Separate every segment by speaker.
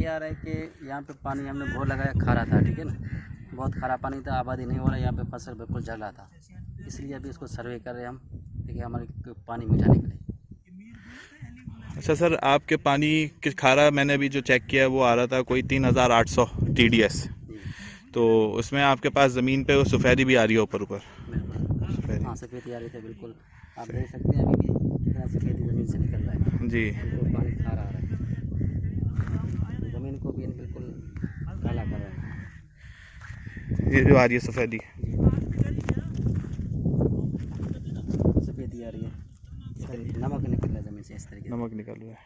Speaker 1: ये आ रहा है कि यहाँ पे पानी हमने बोर लगाया, खारा था, ठीक है ना, बहुत खारा पानी था, आबादी नहीं हो रहा, यहाँ पे फसल बिल्कुल जल रहा था। इसलिए अभी इसको सर्वे कर रहे हैं हम कि हमारे पानी मीठा निकले।
Speaker 2: अच्छा सर, आपके पानी के खारा मैंने अभी जो चेक किया है वो आ रहा था कोई 3800 TDS।
Speaker 1: जी
Speaker 2: तो उसमें आपके पास ज़मीन पे वो सफ़ेदी भी आ रही है ऊपर ऊपर
Speaker 1: बिल्कुल,
Speaker 2: सफ़ेदी।
Speaker 1: हाँ सफ़ेदी आ रही थी बिल्कुल। आप देख सकते हैं अभी भी कितना सफ़ेदी ज़मीन से निकल रहा है,
Speaker 2: जी
Speaker 1: बिल्कुल पानी खारा आ रहा है, ज़मीन को भी बिल्कुल काला कर रहा है।
Speaker 2: ये जो आ रही है सफ़ेदी।
Speaker 1: जी सफ़ेदी आ रही है, नमक निकल रहा है ज़मीन से इस तरीके
Speaker 2: नमक निकल रहा है।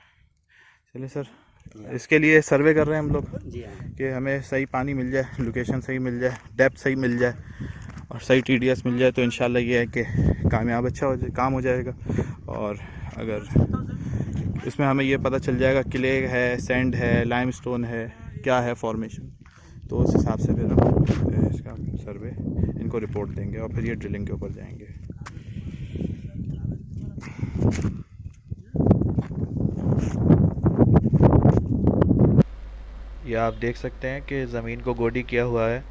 Speaker 2: चलिए सर,
Speaker 1: से। जी
Speaker 2: इसके लिए सर्वे कर रहे हैं हम लोग
Speaker 1: जी हाँ
Speaker 2: कि हमें सही पानी मिल जाए, लोकेशन सही मिल जाए, डेप्थ सही मिल जाए और सही TDS मिल जाए तो इंशाल्लाह ये है कि कामयाब अच्छा हो जाए, काम हो जाएगा। और अगर इसमें हमें ये पता चल जाएगा क्ले है, सैंड है, लाइमस्टोन है, क्या है फॉर्मेशन, तो उस हिसाब से फिर हम इसका सर्वे इनको रिपोर्ट देंगे और फिर ये ड्रिलिंग के ऊपर जाएंगे। ये आप देख सकते हैं कि ज़मीन को गोडी किया हुआ है।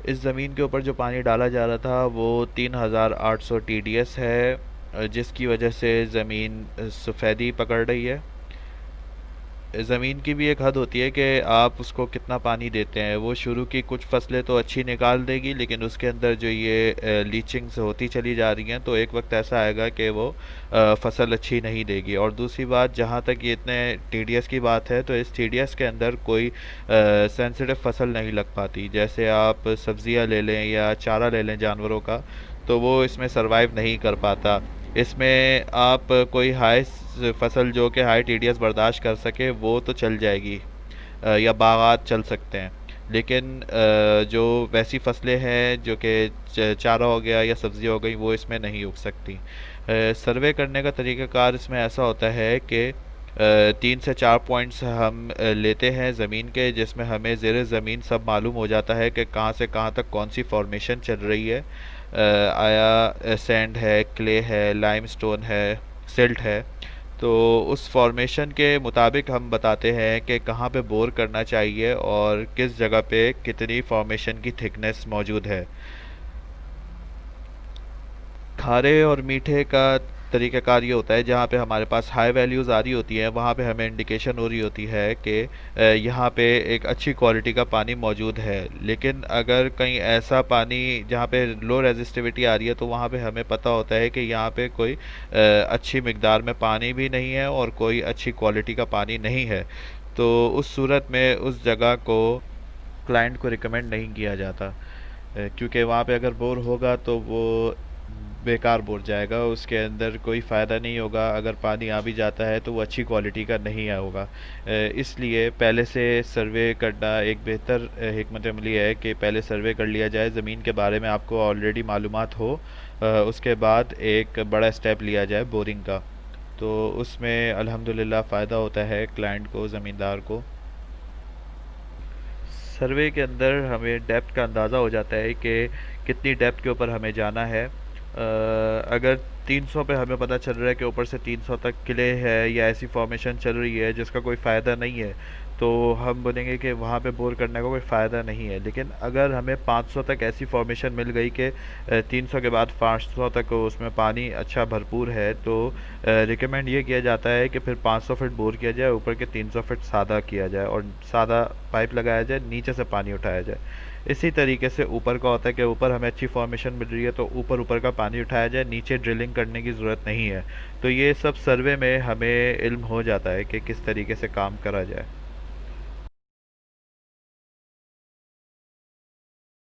Speaker 2: इस ज़मीन के ऊपर जो पानी डाला जा रहा था वो 3800 TDS है, जिसकी वजह से ज़मीन सफ़ेदी पकड़ रही है। ज़मीन की भी एक हद होती है कि आप उसको कितना पानी देते हैं। वो शुरू की कुछ फसलें तो अच्छी निकाल देगी, लेकिन उसके अंदर जो ये लीचिंग्स होती चली जा रही हैं तो एक वक्त ऐसा आएगा कि वो फसल अच्छी नहीं देगी। और दूसरी बात, जहाँ तक ये इतने TDS की बात है तो इस TDS के अंदर कोई सेंसिटिव फसल नहीं लग पाती। जैसे आप सब्जियां ले लें या चारा ले लें जानवरों का, तो वो इसमें सरवाइव नहीं कर पाता। इसमें आप कोई हाई फसल जो कि हाई TDS बर्दाश्त कर सके वो तो चल जाएगी, या बागात चल सकते हैं। लेकिन जो वैसी फसलें हैं जो कि चारा हो गया या सब्ज़ी हो गई, वो इसमें नहीं उग सकती। सर्वे करने का तरीक़ाकार इसमें ऐसा होता है कि 3 से 4 पॉइंट्स हम लेते हैं ज़मीन के, जिसमें हमें ज़ेर ज़मीन सब मालूम हो जाता है कि कहाँ से कहाँ तक कौन सी फॉर्मेशन चल रही है। आया सैंड है, क्ले है, लाइमस्टोन है, सिल्ट है। तो उस फॉर्मेशन के मुताबिक हम बताते हैं कि कहाँ पे बोर करना चाहिए और किस जगह पे कितनी फॉर्मेशन की थिकनेस मौजूद है। खारे और मीठे का तरीक़ाकार ये होता है, जहाँ पे हमारे पास हाई वैल्यूज़ आ रही होती हैं वहाँ पे हमें इंडिकेशन हो रही होती है कि यहाँ पे एक अच्छी क्वालिटी का पानी मौजूद है। लेकिन अगर कहीं ऐसा पानी जहाँ पे लो रेजिस्टिविटी आ रही है तो वहाँ पे हमें पता होता है कि यहाँ पे कोई अच्छी मिकदार में पानी भी नहीं है और कोई अच्छी क्वालिटी का पानी नहीं है। तो उस सूरत में उस जगह को क्लाइंट को रिकमेंड नहीं किया जाता, क्योंकि वहाँ पे अगर बोर होगा तो वो बेकार बोर जाएगा, उसके अंदर कोई फ़ायदा नहीं होगा। अगर पानी आ भी जाता है तो वो अच्छी क्वालिटी का नहीं होगा। इसलिए पहले से सर्वे करना एक बेहतर हिकमत अमली है कि पहले सर्वे कर लिया जाए, ज़मीन के बारे में आपको ऑलरेडी मालूमात हो, उसके बाद एक बड़ा स्टेप लिया जाए बोरिंग का। तो उसमें अल्हम्दुलिल्लाह फ़ायदा होता है क्लाइंट को, ज़मींदार को। सर्वे के अंदर हमें डेप्थ का अंदाज़ा हो जाता है कि कितनी डेप्थ के ऊपर हमें जाना है। अगर 300 पे हमें पता चल रहा है कि ऊपर से 300 तक किले है या ऐसी फॉर्मेशन चल रही है जिसका कोई फ़ायदा नहीं है, तो हम बोलेंगे कि वहाँ पे बोर करने का कोई फ़ायदा नहीं है। लेकिन अगर हमें 500 तक ऐसी फॉर्मेशन मिल गई कि 300 के बाद 500 तक उसमें पानी अच्छा भरपूर है, तो रिकमेंड ये किया जाता है कि फिर 500 फीट बोर किया जाए, ऊपर के 300 फीट सादा किया जाए और सादा पाइप लगाया जाए, नीचे से पानी उठाया जाए। इसी तरीके से ऊपर का होता है कि ऊपर हमें अच्छी फॉर्मेशन मिल रही है तो ऊपर ऊपर का पानी उठाया जाए, नीचे ड्रिलिंग करने की ज़रूरत नहीं है। तो ये सब सर्वे में हमें इल्म हो जाता है कि किस तरीके से काम करा जाए।